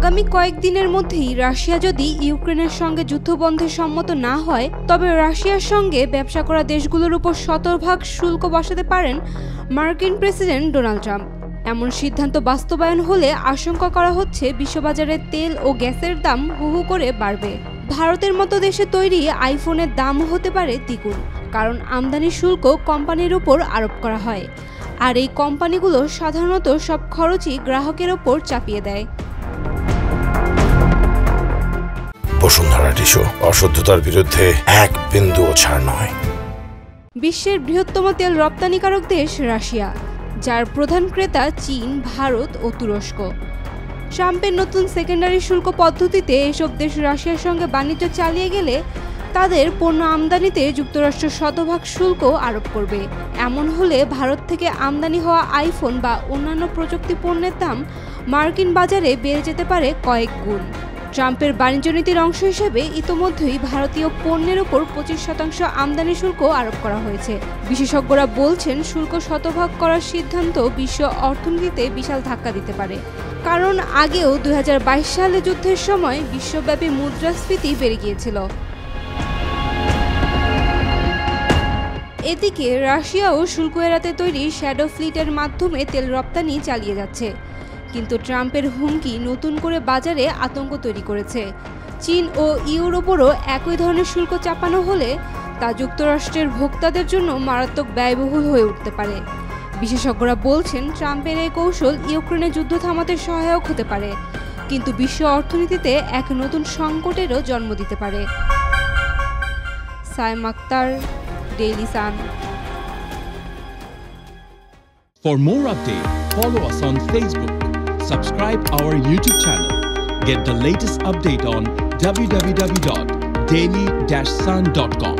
আগামী কয়েকদিনের মধ্যেই রাশিয়া যদি ইউক্রেনের সঙ্গে যুদ্ধবন্ধে সম্মত না হয়, তবে রাশিয়ার সঙ্গে ব্যবসা করা দেশগুলোর উপর শতভাগ শুল্ক বসাতে পারেন মার্কিন প্রেসিডেন্ট ডোনাল্ড ট্রাম্প। এমন সিদ্ধান্ত বাস্তবায়ন হলে আশঙ্কা করা হচ্ছে বিশ্ববাজারে তেল ও গ্যাসের দাম হু হু করে বাড়বে। ভারতের মতো দেশে তৈরি আইফোনের দামও হতে পারে দ্বিগুণ, কারণ আমদানি শুল্ক কোম্পানির উপর আরোপ করা হয়, আর এই কোম্পানিগুলো সাধারণত সব খরচই গ্রাহকের ওপর চাপিয়ে দেয়। বসুন্ধরা টিস্যু, অশুদ্ধতার বিরুদ্ধে এক বিন্দুও ছাড় নয়। বিশ্বের বৃহত্তম তেল রপ্তানিকারক দেশ রাশিয়া, যার প্রধান ক্রেতা চীন, ভারত ও তুরস্ক। ট্রাম্পের নতুন সেকেন্ডারি শুল্ক পদ্ধতিতে এসব দেশ রাশিয়ার সঙ্গে বাণিজ্য চালিয়ে গেলে তাদের পণ্য আমদানিতে যুক্তরাষ্ট্র শতভাগ শুল্ক আরোপ করবে। এমন হলে ভারত থেকে আমদানি হওয়া আইফোন বা অন্যান্য প্রযুক্তি পণ্যের দাম মার্কিন বাজারে বেড়ে যেতে পারে কয়েক গুণ। ট্রাম্পের বাণিজ্য নীতির অংশ হিসেবে ইতোমধ্যেই ভারতীয় পণ্যের উপর 25% আমদানি শুল্ক আরোপ করা হয়েছে। বিশেষজ্ঞরা বলছেন, শুল্ক শতভাগ করার সিদ্ধান্ত বিশ্ব অর্থনীতিতে বিশাল ধাক্কা দিতে পারে, কারণ আগেও 2022 সালে যুদ্ধের সময় বিশ্বব্যাপী মুদ্রাস্ফীতি বেড়ে গিয়েছিল। এদিকে রাশিয়াও শুল্ক এড়াতে তৈরি শ্যাডো ফ্লিটের মাধ্যমে তেল রপ্তানি চালিয়ে যাচ্ছে, কিন্তু ট্রাম্পের হুমকি নতুন করে বাজারে আতঙ্ক তৈরি করেছে। চীন ও ইউর ওপরও একই ধরনের শুল্ক চাপানো হলে তা যুক্তরাষ্ট্রের ভোক্তাদের জন্য মারাত্মক ব্যয়বহুল হয়ে উঠতে পারে। বিশেষজ্ঞরা বলছেন, ট্রাম্পের এই কৌশল ইউক্রেনের যুদ্ধ থামাতে সহায়ক হতে পারে, কিন্তু বিশ্ব অর্থনীতিতে এক নতুন সংকটেরও জন্ম দিতে পারে। Saim Akter, Daily Sun. For more updates, follow us on Facebook. Subscribe our YouTube channel. Get the latest update on www.daily-sun.com.